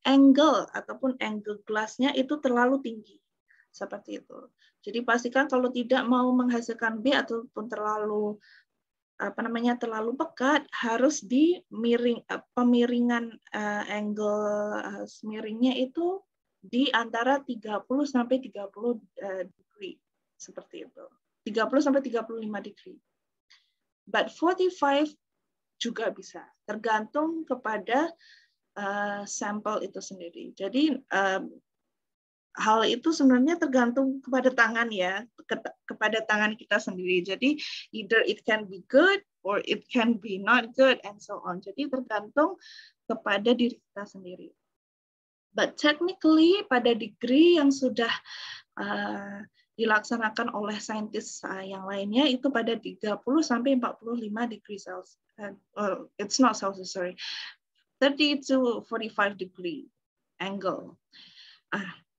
angle ataupun angle gelasnya itu terlalu tinggi seperti itu. Jadi pastikan kalau tidak mau menghasilkan B ataupun terlalu terlalu pekat, harus pemiringan angle smearingnya itu di antara 30 sampai 30 degree seperti itu. 30 sampai 35 degree. But 45 juga bisa, tergantung kepada sampel itu sendiri. Jadi hal itu sebenarnya tergantung kepada tangan ya, kepada tangan kita sendiri. Jadi either it can be good or it can be not good and so on. Jadi tergantung kepada diri kita sendiri. But technically pada degree yang sudah dilaksanakan oleh saintis yang lainnya itu pada 30 sampai 45 degree Celsius. It's not Celsius, sorry. 30 to 45 degree angle.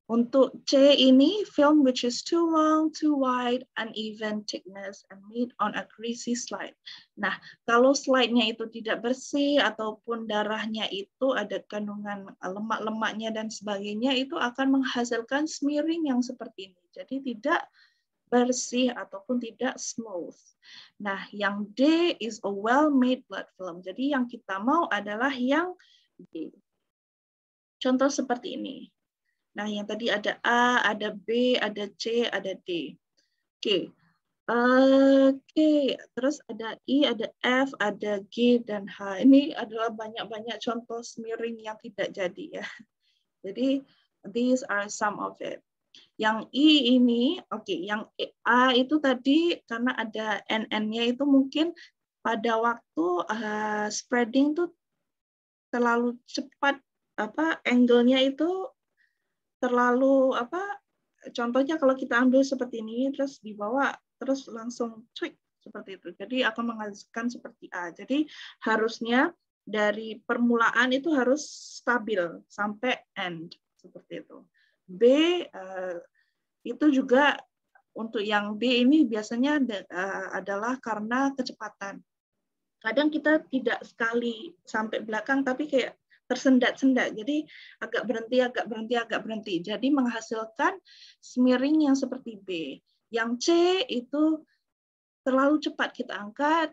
Untuk C ini, film which is too long, too wide, uneven thickness, and made on a greasy slide. Nah, kalau slide-nya itu tidak bersih, ataupun darahnya itu ada kandungan lemak-lemaknya dan sebagainya, itu akan menghasilkan smearing yang seperti ini. Jadi tidak bersih ataupun tidak smooth. Nah, yang D is a well-made blood film. Jadi yang kita mau adalah yang D. Contoh seperti ini. Nah, yang tadi ada A, ada B, ada C, ada D. Oke. Oke, terus ada I, ada F, ada G, dan H. Ini adalah banyak-banyak contoh smearing yang tidak jadi ya. Jadi, these are some of it. Yang I ini, oke, yang A itu tadi karena ada NN-nya itu mungkin pada waktu spreading tuh terlalu cepat, angle-nya itu terlalu contohnya kalau kita ambil seperti ini terus dibawa terus langsung tweak seperti itu. Jadi akan menghasilkan seperti A. Jadi harusnya dari permulaan itu harus stabil sampai end seperti itu. B itu juga untuk yang B ini biasanya adalah karena kecepatan. Kadang kita tidak sekali sampai belakang tapi kayak tersendat-sendat. Jadi agak berhenti, agak berhenti, agak berhenti. Jadi menghasilkan smearing yang seperti B. Yang C itu terlalu cepat kita angkat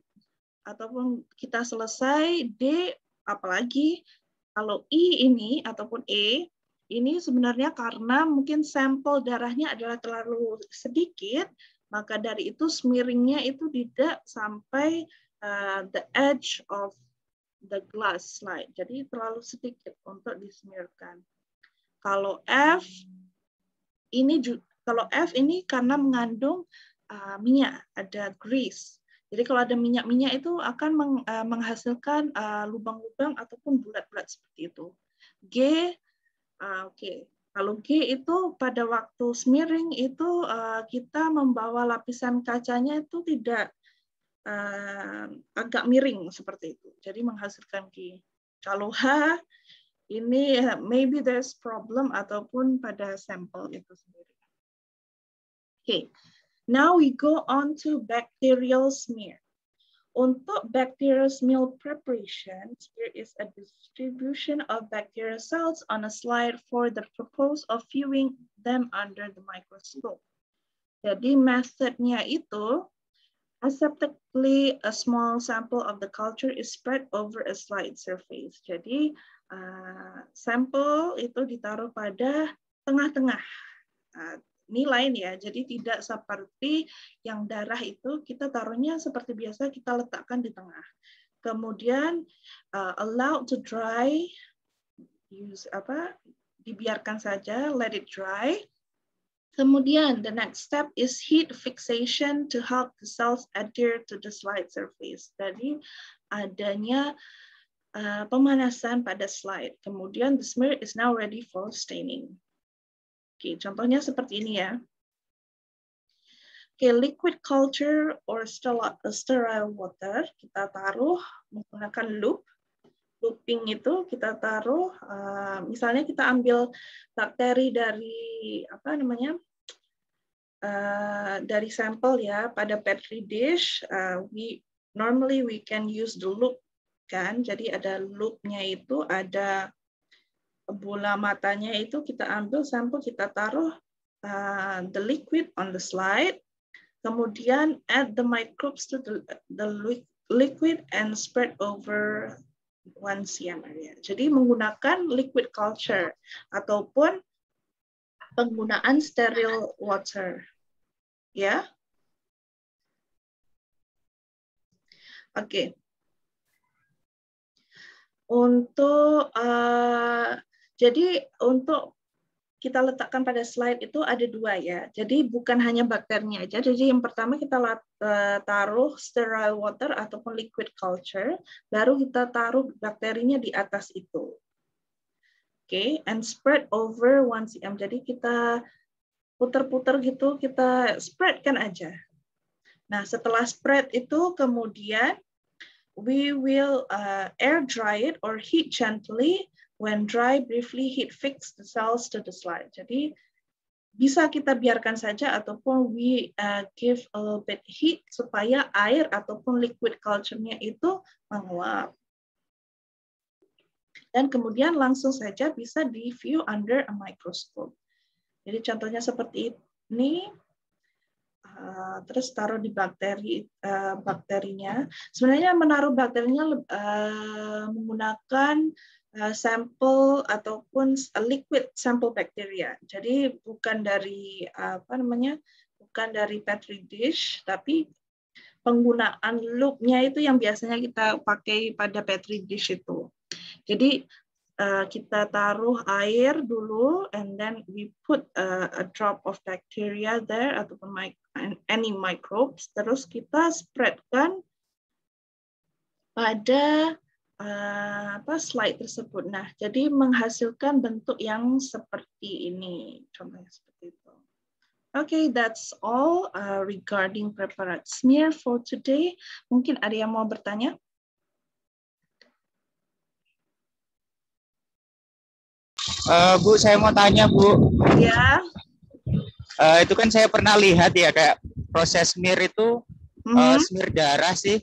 ataupun kita selesai. D apalagi kalau I ini ataupun E ini sebenarnya karena mungkin sampel darahnya adalah terlalu sedikit, maka dari itu smearingnya itu tidak sampai the edge of the glass slide. Jadi terlalu sedikit untuk dismearkan. Kalau F ini karena mengandung minyak, ada grease. Jadi kalau ada minyak-minyak itu akan menghasilkan lubang-lubang ataupun bulat-bulat seperti itu. G, oke. Kalau G itu pada waktu smearing itu kita membawa lapisan kacanya itu tidak agak miring seperti itu. Jadi menghasilkan G. Kalau H ini maybe there's problem ataupun pada sampel itu sendiri. Okay. Now we go on to bacterial smear. Untuk bacterial smear preparation, here is a distribution of bacterial cells on a slide for the purpose of viewing them under the microscope. Jadi methodnya itu, aseptically a small sample of the culture is spread over a slide surface. Jadi sampel itu ditaruh pada tengah-tengah. Ini lain ya, jadi tidak seperti yang darah itu kita taruhnya seperti biasa kita letakkan di tengah. Kemudian allow to dry, dibiarkan saja, let it dry. Kemudian the next step is heat fixation to help the cells adhere to the slide surface. Jadi adanya pemanasan pada slide. Kemudian the smear is now ready for staining. Oke, contohnya seperti ini ya. Oke, liquid culture or sterile water kita taruh menggunakan loop. Looping itu kita taruh, misalnya kita ambil bakteri dari dari sampel ya pada petri dish. Normally we can use the loop kan. Jadi ada loopnya itu ada bola matanya itu kita ambil sampel, kita taruh the liquid on the slide, kemudian add the microbes to the liquid and spread over 1 cm area. Jadi menggunakan liquid culture ataupun penggunaan sterile water. Ya. Oke. Untuk jadi untuk kita letakkan pada slide itu ada 2 ya. Jadi bukan hanya bakterinya aja. Jadi yang pertama kita taruh sterile water ataupun liquid culture, baru kita taruh bakterinya di atas itu. Oke, and spread over 1 cm. Jadi kita putar-putar gitu, kita spreadkan aja. Nah, setelah spread itu kemudian we will air dry it or heat gently. When dry, briefly heat fix the cells to the slide. Jadi bisa kita biarkan saja ataupun we give a little bit heat supaya air ataupun liquid culture-nya itu menguap. Dan kemudian langsung saja bisa di view under a microscope. Jadi contohnya seperti ini. terus taruh di bakterinya. Sebenarnya menaruh bakterinya menggunakan sampel ataupun liquid sampel bakteria. Jadi bukan dari bukan dari petri dish, tapi penggunaan loop-nya itu yang biasanya kita pakai pada petri dish itu. Jadi kita taruh air dulu, and then we put a drop of bacteria there ataupun any microbes. Terus kita spreadkan pada slide tersebut. Nah, jadi menghasilkan bentuk yang seperti ini, contohnya seperti itu. Okay, that's all regarding prepared smear for today. Mungkin ada yang mau bertanya? Bu, saya mau tanya, Bu. Ya. Itu kan saya pernah lihat ya kayak proses smear itu smear darah sih.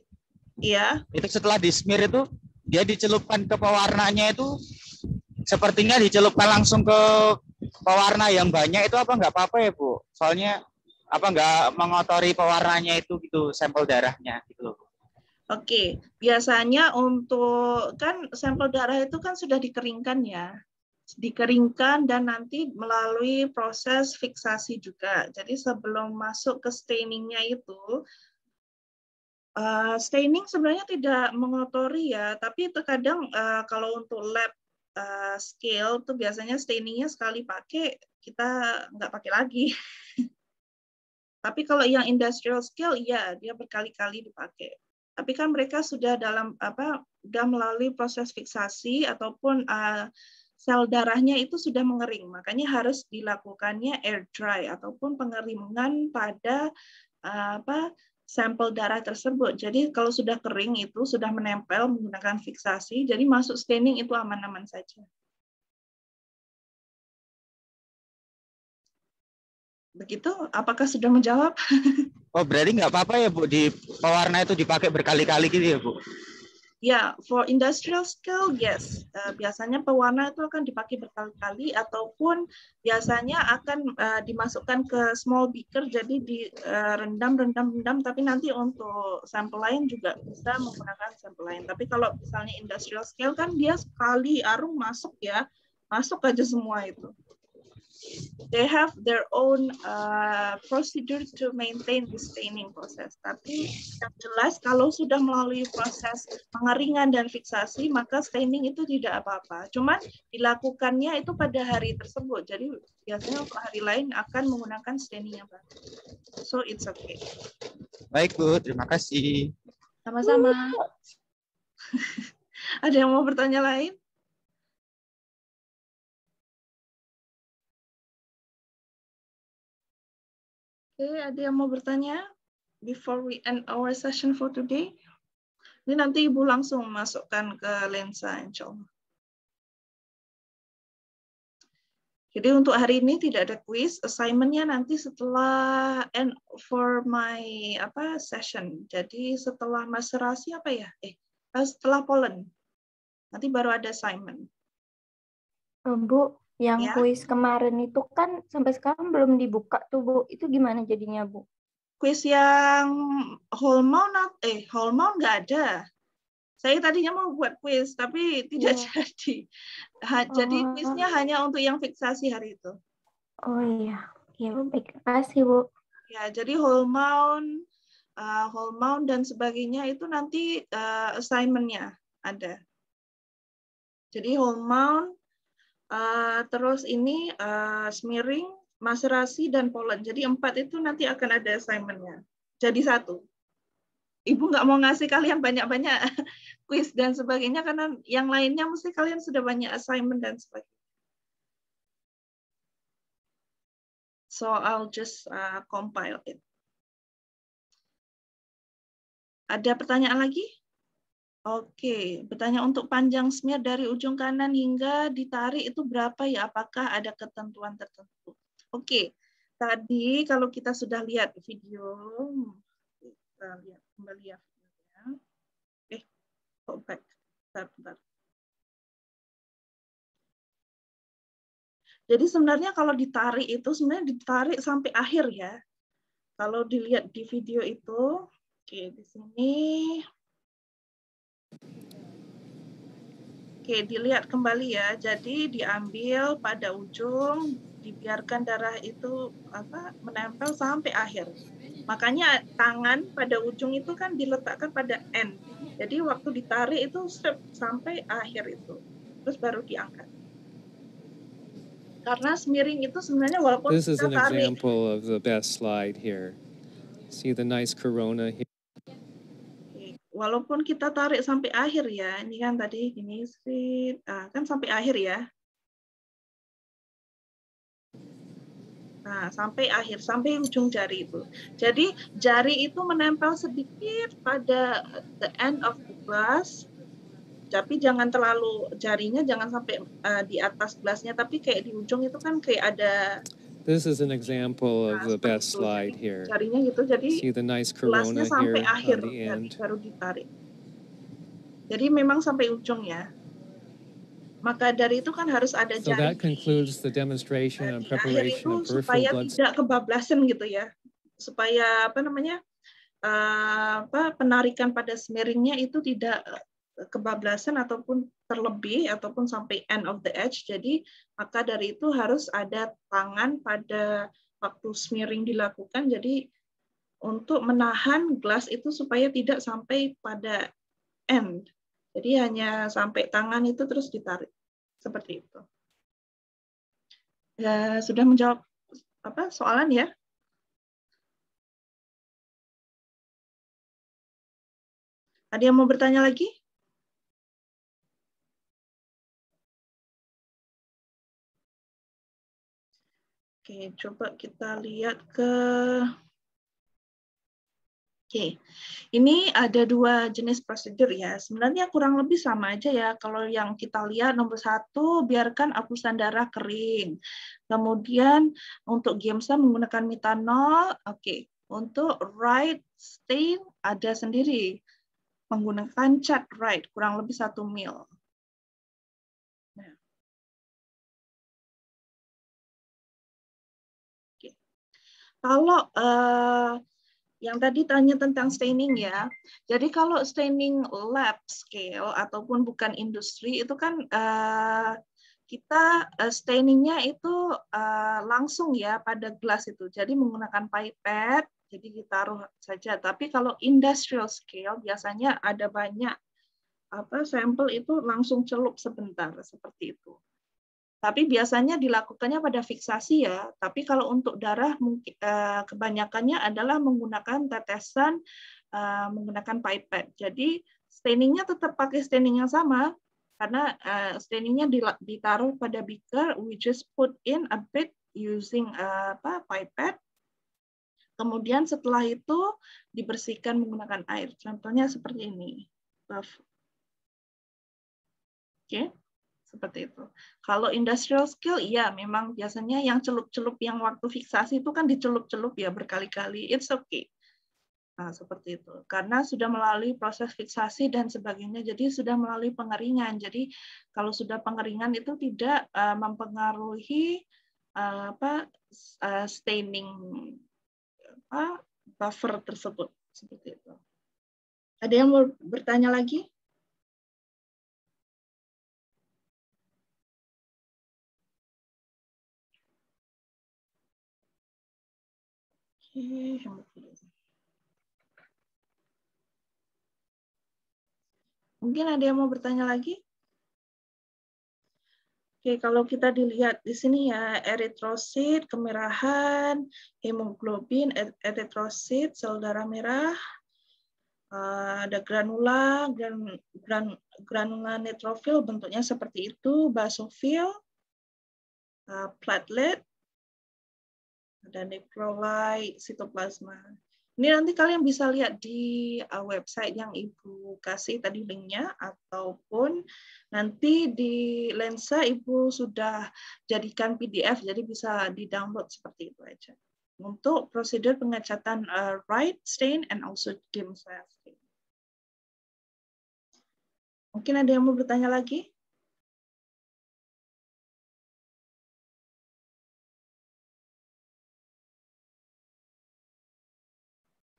Iya. Itu setelah di smear itu dia dicelupkan ke pewarnanya itu sepertinya dicelupkan langsung ke pewarna yang banyak itu apa nggak apa-apa ya, Bu? Soalnya apa nggak mengotori pewarnanya itu gitu, sampel darahnya gitu loh. Oke, biasanya untuk kan sampel darah itu kan sudah dikeringkan ya. Dikeringkan dan nanti melalui proses fiksasi juga. Jadi sebelum masuk ke stainingnya itu, staining sebenarnya tidak mengotori ya, tapi terkadang kalau untuk lab scale tuh biasanya stainingnya sekali pakai kita nggak pakai lagi. Tapi kalau yang industrial scale ya dia berkali-kali dipakai. Tapi kan mereka sudah sudah melalui proses fiksasi ataupun sel darahnya itu sudah mengering, makanya harus dilakukannya air dry ataupun pengeringan pada sampel darah tersebut. Jadi kalau sudah kering itu sudah menempel menggunakan fiksasi, jadi masuk staining itu aman-aman saja. Begitu, apakah sudah menjawab? Oh, berarti nggak apa-apa ya, Bu, di pewarna itu dipakai berkali-kali gitu ya, Bu? Ya, for industrial scale, yes. Biasanya pewarna itu akan dipakai berkali-kali ataupun biasanya akan dimasukkan ke small beaker, jadi direndam, tapi nanti untuk sampel lain juga bisa menggunakan sampel lain. Tapi kalau misalnya industrial scale kan dia sekali arum masuk ya, masuk aja semua itu. They have their own procedure to maintain the staining process. Tapi yang jelas kalau sudah melalui proses pengeringan dan fiksasi, maka staining itu tidak apa-apa. Cuman dilakukannya itu pada hari tersebut. Jadi biasanya untuk hari lain akan menggunakan staining yang baru. So it's okay. Baik, Bu. Terima kasih. Sama-sama. Ada yang mau bertanya lain? Oke, ada yang mau bertanya before we end our session for today? Ini nanti Ibu langsung masukkan ke lensa, insya Allah. Jadi untuk hari ini tidak ada quiz, assignment-nya nanti setelah end for my session. Jadi setelah maserasi setelah pollen, nanti baru ada assignment. Bu, yang Ya. kuis kemarin itu kan sampai sekarang belum dibuka tuh, Bu. Itu gimana jadinya, Bu? Kuis yang whole mount nggak ada. Saya tadinya mau buat kuis, tapi tidak jadi. Jadi kuisnya hanya untuk yang fiksasi hari itu. Oh iya, ya baik, kasih Bu. Ya, jadi whole mount dan sebagainya itu nanti assignment-nya ada. Jadi whole mount, terus ini smearing, maserasi, dan pollen. Jadi 4 itu nanti akan ada assignment-nya. Jadi 1. Ibu nggak mau ngasih kalian banyak-banyak quiz dan sebagainya, karena yang lainnya mesti kalian sudah banyak assignment dan sebagainya. So I'll just compile it. Ada pertanyaan lagi? Oke, bertanya untuk panjang smear dari ujung kanan hingga ditarik itu berapa ya? Apakah ada ketentuan tertentu? Oke, tadi kalau kita sudah lihat video, kita lihat kembali ya. Go back. Bentar. Jadi sebenarnya kalau ditarik itu sebenarnya ditarik sampai akhir ya. Kalau dilihat di video itu, oke di sini, oke dilihat kembali ya. Jadi diambil pada ujung, dibiarkan darah itu menempel sampai akhir. Makanya tangan pada ujung itu kan diletakkan pada end. Jadi waktu ditarik itu sampai akhir itu, terus baru diangkat. Karena smearing itu sebenarnya walaupun This is kita an tarik, example of the best slide here. See the nice corona here. walaupun kita tarik sampai akhir ya, ini kan tadi gini kan sampai akhir ya. Nah, sampai akhir, sampai ujung jari itu. Jadi jari itu menempel sedikit pada the end of the glass, tapi jangan terlalu, jarinya jangan sampai di atas gelasnya, tapi kayak di ujung itu kan kayak ada. This is an example of the best slide here. Jarinya gitu, jadi See the nice gelasnya corona sampai here akhir, on the end. baru ditarik. Jadi memang sampai ujung ya. Maka dari itu kan harus ada So jari. that concludes the demonstration and preparation of peripheral supaya blood. tidak kebablasan gitu ya. Supaya penarikan pada smearingnya itu tidak kebablasan ataupun terlebih ataupun sampai end of the edge. Jadi maka dari itu harus ada tangan pada waktu smearing dilakukan. Jadi untuk menahan gelas itu supaya tidak sampai pada end. Jadi hanya sampai tangan itu terus ditarik seperti itu. Ya, sudah menjawab soalan ya? Ada yang mau bertanya lagi? Oke, coba kita lihat ke. Oke, ini ada dua jenis prosedur ya. Sebenarnya kurang lebih sama aja ya. Kalau yang kita lihat nomor 1, biarkan apusan darah kering. Kemudian untuk Giemsa menggunakan metanol. Oke, untuk right stain ada sendiri. Menggunakan cat right, kurang lebih 1 ml. Nah. Oke. Kalau yang tadi tanya tentang staining ya. Jadi kalau staining lab scale ataupun bukan industri itu kan kita stainingnya itu langsung ya pada gelas itu. Jadi menggunakan pipette, jadi ditaruh saja. Tapi kalau industrial scale biasanya ada banyak sampel itu langsung celup sebentar seperti itu. Tapi biasanya dilakukannya pada fiksasi ya. Tapi kalau untuk darah kebanyakannya adalah menggunakan tetesan, menggunakan pipette. Jadi stainingnya tetap pakai staining yang sama karena stainingnya ditaruh pada beaker. We just put in a bit using pipette. Kemudian setelah itu dibersihkan menggunakan air. Contohnya seperti ini. Oke. Seperti itu. Kalau industrial scale, ya memang biasanya yang celup-celup yang waktu fiksasi itu kan dicelup-celup ya berkali-kali. It's okay. Nah, seperti itu. Karena sudah melalui proses fiksasi dan sebagainya, jadi sudah melalui pengeringan. Jadi kalau sudah pengeringan itu tidak mempengaruhi staining buffer tersebut. Seperti itu. Ada yang mau bertanya lagi? Mungkin ada yang mau bertanya lagi? Oke, kalau kita dilihat di sini ya, eritrosit, kemerahan, hemoglobin, eritrosit, sel darah merah, ada granula, granula neutrofil bentuknya seperti itu, basofil, platelet, ada necroli, sitoplasma. Ini nanti kalian bisa lihat di website yang Ibu kasih tadi linknya, ataupun nanti di Lensa Ibu sudah jadikan PDF, jadi bisa di-download seperti itu aja. Untuk prosedur pengecatan right stain and also Giemsa stain. Mungkin ada yang mau bertanya lagi?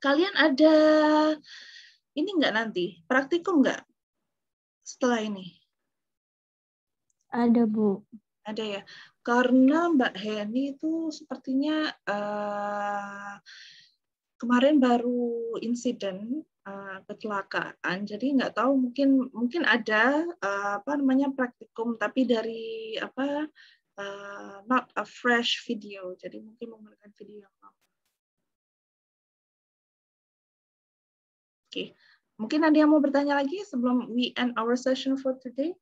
Kalian ada ini nggak nanti? Praktikum nggak setelah ini? Ada, Bu. Ada ya. Karena Mbak Heni itu sepertinya kemarin baru insiden kecelakaan, jadi nggak tahu mungkin ada praktikum, tapi dari not a fresh video, jadi mungkin menggunakan video yang lama. Oke, mungkin ada yang mau bertanya lagi sebelum we end our session for today?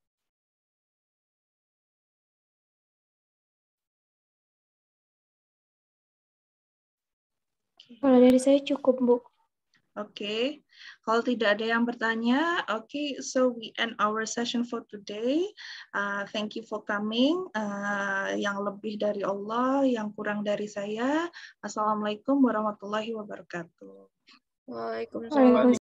Kalau dari saya cukup, Bu. Oke, kalau tidak ada yang bertanya, oke, so we end our session for today. Thank you for coming. Yang lebih dari Allah, yang kurang dari saya. Assalamualaikum warahmatullahi wabarakatuh. Waalaikumsalam.